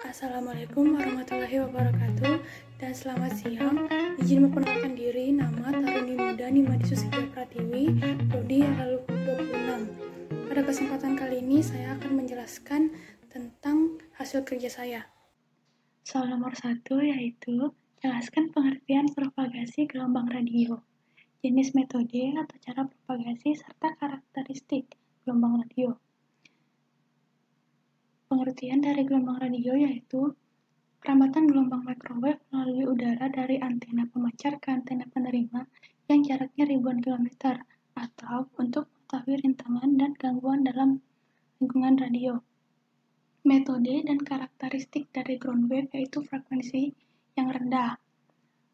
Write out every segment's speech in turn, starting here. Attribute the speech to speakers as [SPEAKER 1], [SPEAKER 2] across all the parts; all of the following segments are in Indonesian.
[SPEAKER 1] Assalamualaikum warahmatullahi wabarakatuh dan selamat siang. Izin memperkenalkan diri, nama Taruni Muda Nimadi Susidia Pratiwi, Prodi lalu 26. Pada kesempatan kali ini saya akan menjelaskan tentang hasil kerja saya. Soal nomor 1 yaitu jelaskan pengertian propagasi gelombang radio, jenis metode atau cara propagasi serta karakteristik gelombang radio. Pengertian dari gelombang radio yaitu perambatan gelombang microwave melalui udara dari antena pemancar ke antena penerima yang jaraknya ribuan kilometer, atau untuk mengetahui rintangan dan gangguan dalam lingkungan radio. Metode dan karakteristik dari ground wave yaitu frekuensi yang rendah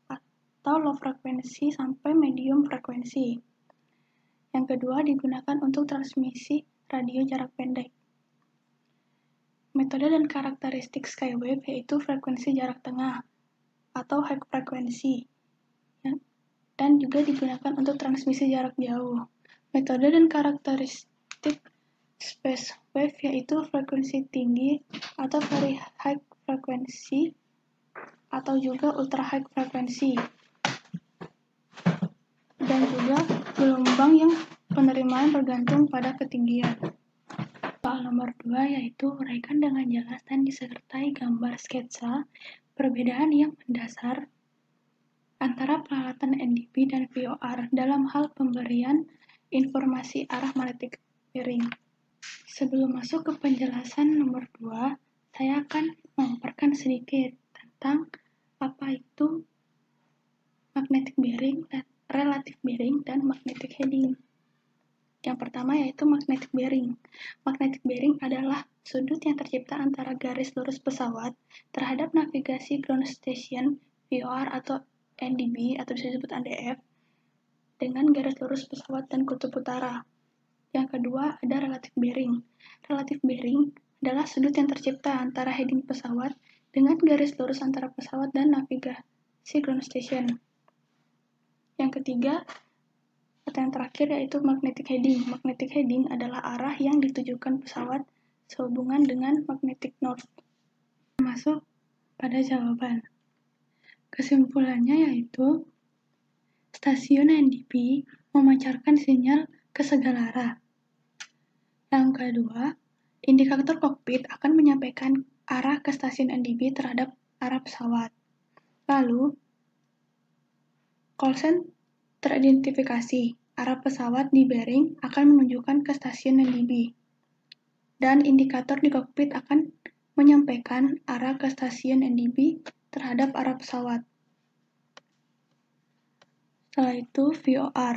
[SPEAKER 1] atau low frekuensi sampai medium frekuensi. Yang kedua digunakan untuk transmisi radio jarak pendek. Metode dan karakteristik skywave yaitu frekuensi jarak tengah atau high frekuensi dan juga digunakan untuk transmisi jarak jauh. Metode dan karakteristik space wave yaitu frekuensi tinggi atau very high frekuensi atau juga ultra high frekuensi, dan juga gelombang yang penerimaan bergantung pada ketinggian. Soal nomor 2 yaitu uraikan dengan jelas dan disertai gambar sketsa perbedaan yang mendasar antara peralatan NDP dan VOR dalam hal pemberian informasi arah magnetic bearing. Sebelum masuk ke penjelasan nomor 2, saya akan memaparkan sedikit tentang apa itu magnetic bearing, relative bearing, dan magnetic heading. Yang pertama yaitu magnetic bearing. Magnetic bearing adalah sudut yang tercipta antara garis lurus pesawat terhadap navigasi ground station VOR atau NDB atau bisa disebut NDF dengan garis lurus pesawat dan kutub utara. Yang kedua ada relative bearing. Relative bearing adalah sudut yang tercipta antara heading pesawat dengan garis lurus antara pesawat dan navigasi ground station. Yang ketiga atau yang terakhir yaitu magnetic heading. Magnetic heading adalah arah yang ditujukan pesawat sehubungan dengan magnetic north. Masuk pada jawaban. Kesimpulannya yaitu stasiun NDP memancarkan sinyal ke segala arah. Yang kedua, indikator kokpit akan menyampaikan arah ke stasiun NDP terhadap arah pesawat. Lalu, call sign teridentifikasi. Arah pesawat di bearing akan menunjukkan ke stasiun NDB. Dan indikator di kokpit akan menyampaikan arah ke stasiun NDB terhadap arah pesawat. Setelah itu, VOR.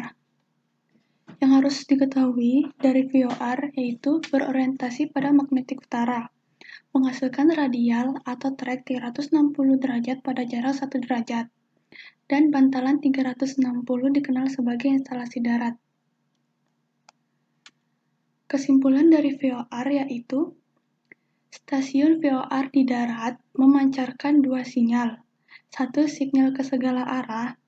[SPEAKER 1] Yang harus diketahui dari VOR yaitu berorientasi pada magnetik utara, menghasilkan radial atau trek 360 derajat pada jarak 1 derajat. Dan bantalan 360 dikenal sebagai instalasi darat. Kesimpulan dari VOR yaitu stasiun VOR di darat memancarkan dua sinyal. Satu sinyal ke segala arah,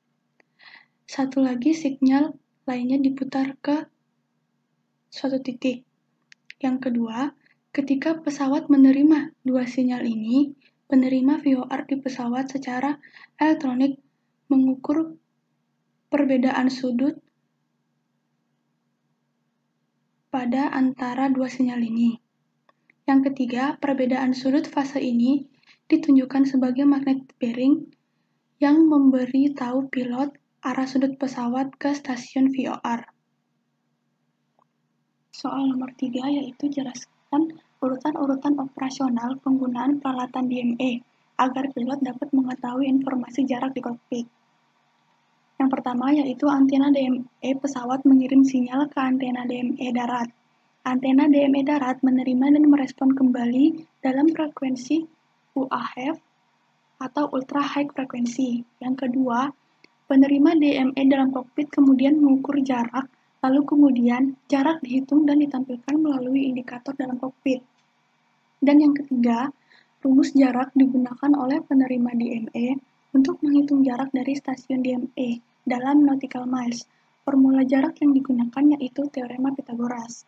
[SPEAKER 1] satu lagi sinyal lainnya diputar ke suatu titik. Yang kedua, ketika pesawat menerima dua sinyal ini, penerima VOR di pesawat secara elektronik mengukur perbedaan sudut pada antara dua sinyal ini. Yang ketiga, perbedaan sudut fase ini ditunjukkan sebagai magnetic bearing yang memberi tahu pilot arah sudut pesawat ke stasiun VOR. Soal nomor 3 yaitu jelaskan urutan-urutan operasional penggunaan peralatan DME agar pilot dapat mengetahui informasi jarak di kokpit. Yang pertama yaitu antena DME pesawat mengirim sinyal ke antena DME darat. Antena DME darat menerima dan merespon kembali dalam frekuensi UHF atau ultra high frekuensi. Yang kedua, penerima DME dalam kokpit kemudian mengukur jarak, lalu kemudian jarak dihitung dan ditampilkan melalui indikator dalam kokpit. Dan yang ketiga, rumus jarak digunakan oleh penerima DME untuk menghitung jarak dari stasiun DME dalam nautical miles. Formula jarak yang digunakan yaitu teorema Pythagoras.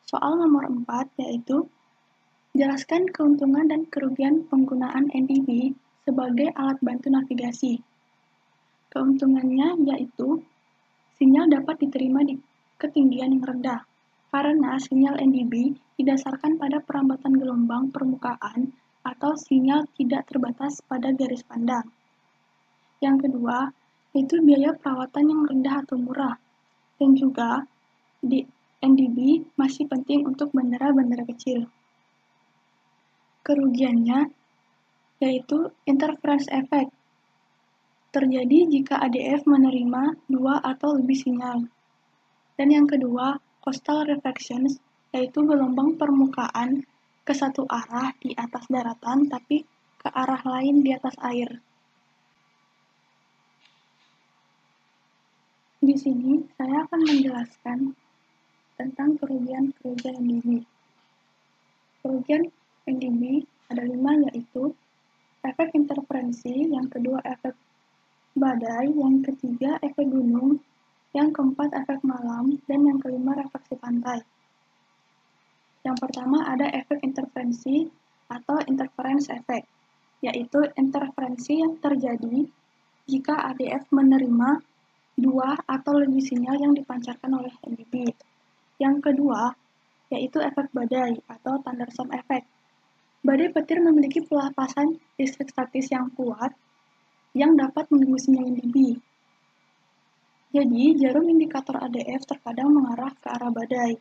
[SPEAKER 1] Soal nomor 4 yaitu Jelaskan keuntungan dan kerugian penggunaan NDB sebagai alat bantu navigasi. Keuntungannya yaitu sinyal dapat diterima di ketinggian yang rendah, karena sinyal NDB didasarkan pada perambatan gelombang permukaan atau sinyal tidak terbatas pada garis pandang. Yang kedua, yaitu biaya perawatan yang rendah atau murah, dan juga di NDB masih penting untuk bandara-bandara kecil. Kerugiannya yaitu interference effect, terjadi jika ADF menerima dua atau lebih sinyal. Dan yang kedua, coastal reflections, yaitu gelombang permukaan ke satu arah di atas daratan tapi ke arah lain di atas air. Di sini saya akan menjelaskan tentang kerugian-kerugian NDB. Kerugian NDB ada 5, yaitu efek interferensi, yang kedua efek badai, yang ketiga efek gunung, yang keempat efek malam, dan yang kelima refleksi pantai. Yang pertama ada efek interferensi atau interference effect, yaitu interferensi yang terjadi jika ADF menerima dua atau lebih sinyal yang dipancarkan oleh NDB. Yang kedua yaitu efek badai atau thunderstorm effect. Badai petir memiliki pelepasan listrik statis yang kuat yang dapat mengganggu sinyal NDB. Jadi, jarum indikator ADF terkadang mengarah ke arah badai.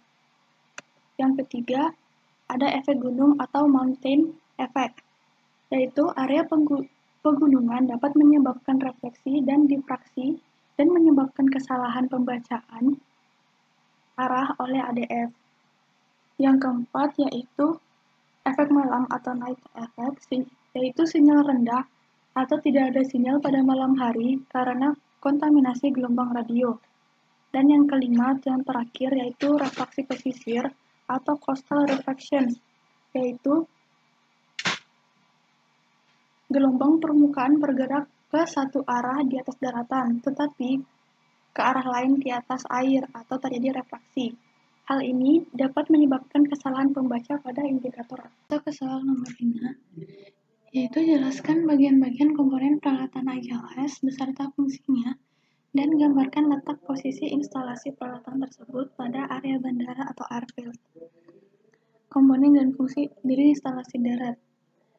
[SPEAKER 1] Yang ketiga, ada efek gunung atau mountain effect, yaitu area pegunungan dapat menyebabkan refleksi dan diffraksi dan menyebabkan kesalahan pembacaan arah oleh ADF. Yang keempat yaitu efek malam atau night effect, yaitu sinyal rendah atau tidak ada sinyal pada malam hari karena kontaminasi gelombang radio. Dan yang kelima, yang terakhir, yaitu refraksi pesisir atau coastal reflections, yaitu gelombang permukaan bergerak ke satu arah di atas daratan, tetapi ke arah lain di atas air atau terjadi refraksi. Hal ini dapat menyebabkan kesalahan pembaca pada indikator. Atau kesalahan nomor 5, yaitu jelaskan bagian-bagian komponen peralatan ILS beserta fungsinya dan gambarkan letak posisi instalasi peralatan tersebut pada area bandara atau airfield. Komponen dan fungsi dari instalasi darat.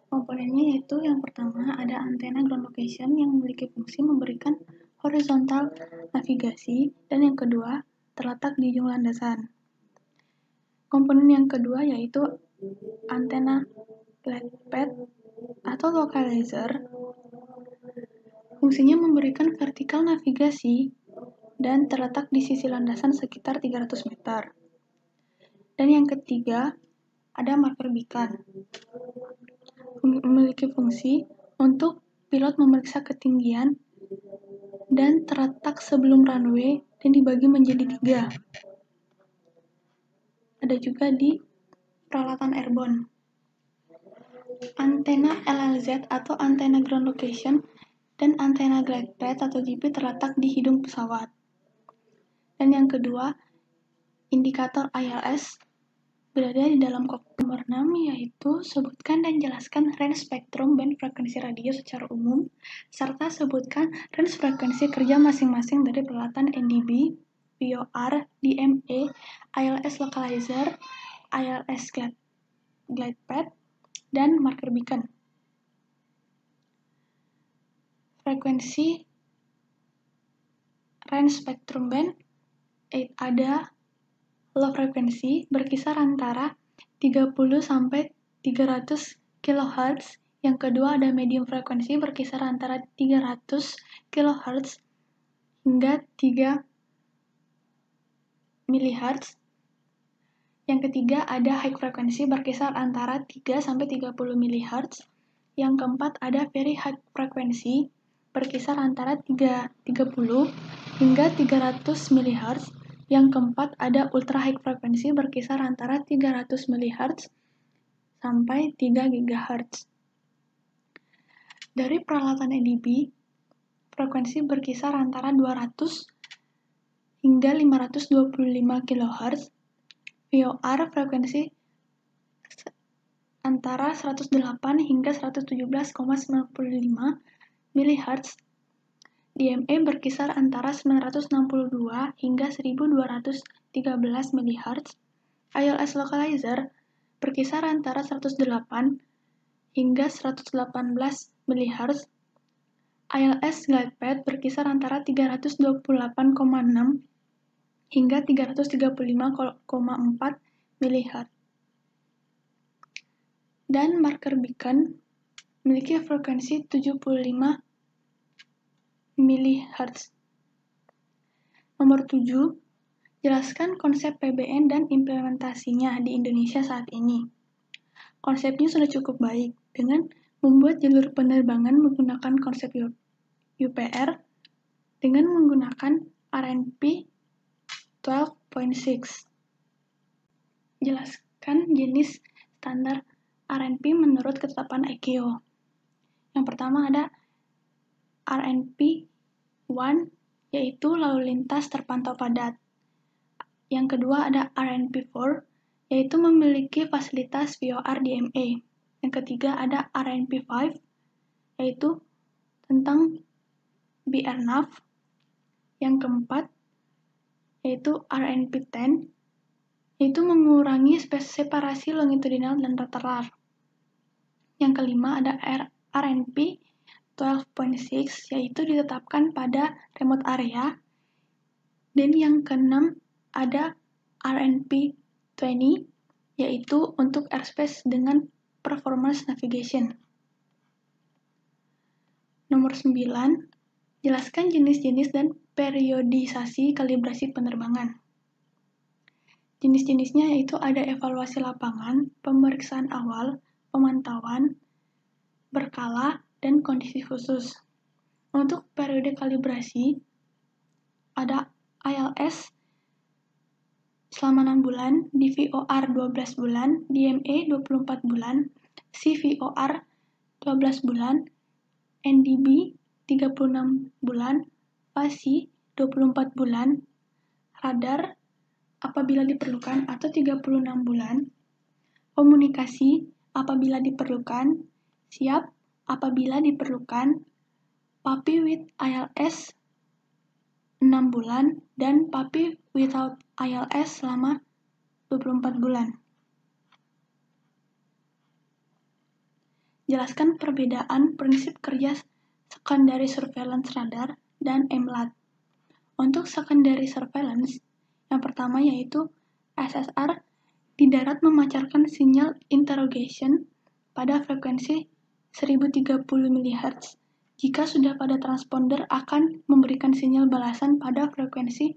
[SPEAKER 1] Komponennya yaitu yang pertama ada antena ground location yang memiliki fungsi memberikan horizontal navigasi, dan yang kedua terletak di ujung landasan. Komponen yang kedua yaitu antena glide path atau localizer. Fungsinya memberikan vertikal navigasi dan terletak di sisi landasan sekitar 300 meter. Dan yang ketiga ada marker beacon. Memiliki fungsi untuk pilot memeriksa ketinggian dan terletak sebelum runway dan dibagi menjadi 3. Ada juga di peralatan airborne. Antena LLZ atau antena ground location dan antena glide path atau GP terletak di hidung pesawat. Dan yang kedua, indikator ILS berada di dalam kokpit. Nomor 6 yaitu sebutkan dan jelaskan range spektrum band frekuensi radio secara umum, serta sebutkan range frekuensi kerja masing-masing dari peralatan NDB, VOR, DMA, ILS localizer, ILS glide path, dan marker beacon. Frekuensi range spektrum band ada low frekuensi berkisar antara 30 sampai 300 kHz. Yang kedua ada medium frekuensi berkisar antara 300 kHz hingga 3 MHz. Yang ketiga ada high frekuensi berkisar antara 3 sampai 30 MHz. Yang keempat ada very high frekuensi berkisar antara 30 hingga 300 MHz. Yang keempat ada ultra high frekuensi berkisar antara 300 MHz sampai 3 GHz. Dari peralatan NDB, frekuensi berkisar antara 200 hingga 525 kHz. VOR frekuensi antara 108 hingga 117,95 MHz. DMA berkisar antara 962 hingga 1213 MHz. ILS localizer berkisar antara 108 hingga 118 MHz. ILS guidepad berkisar antara 328,6 hingga 335,4 MHz. Dan marker beacon memiliki frekuensi 75 MHz. Nomor 7, jelaskan konsep PBN dan implementasinya di Indonesia saat ini. Konsepnya sudah cukup baik dengan membuat jalur penerbangan menggunakan konsep UPR dengan menggunakan RNP 12.6. Jelaskan jenis standar RNP menurut ketetapan ICAO. Yang pertama ada RNP 1, yaitu lalu lintas terpantau padat. Yang kedua ada RNP 4, yaitu memiliki fasilitas VOR DMA. Yang ketiga ada RNP 5, yaitu tentang BRNAV. Yang keempat yaitu RNP 10, yaitu mengurangi separasi longitudinal dan lateral. Yang kelima ada RNP 12.6, yaitu ditetapkan pada remote area. Dan yang keenam ada RNP 20, yaitu untuk airspace dengan performance navigation. Nomor 9, jelaskan jenis-jenis dan periodisasi kalibrasi penerbangan. Jenis-jenisnya yaitu ada evaluasi lapangan, pemeriksaan awal, pemantauan, berkala, dan kondisi khusus. Untuk periode kalibrasi, ada ILS selama 6 bulan, DVOR 12 bulan, DMA 24 bulan, CVOR 12 bulan, NDB 36 bulan, FASI 24 bulan, radar apabila diperlukan atau 36 bulan, komunikasi apabila diperlukan, siap apabila diperlukan, PAPI with ILS 6 bulan, dan PAPI without ILS selama 24 bulan. Jelaskan perbedaan prinsip kerja secondary surveillance radar dan MLAT. Untuk secondary surveillance, yang pertama yaitu SSR di darat memancarkan sinyal interrogation pada frekuensi 1030 MHz. Jika sudah pada transponder akan memberikan sinyal balasan pada frekuensi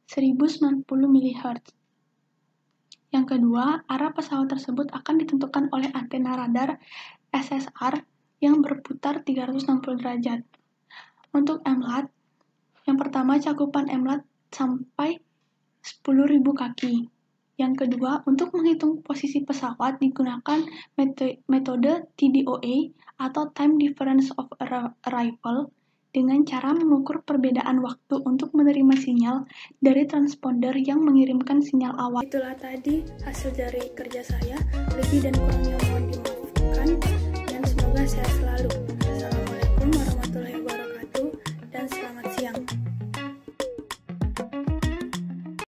[SPEAKER 1] 1090 MHz. Yang kedua, arah pesawat tersebut akan ditentukan oleh antena radar SSR yang berputar 360 derajat. Untuk MLAT, yang pertama cakupan MLAT sampai 10.000 kaki. Yang kedua, untuk menghitung posisi pesawat digunakan metode TDOA atau Time Difference of Arrival dengan cara mengukur perbedaan waktu untuk menerima sinyal dari transponder yang mengirimkan sinyal awal. Itulah tadi hasil dari kerja saya. Lebih dan kurangnya mohon dimaafkan dan semoga sehat selalu. Assalamualaikum warahmatullahi wabarakatuh.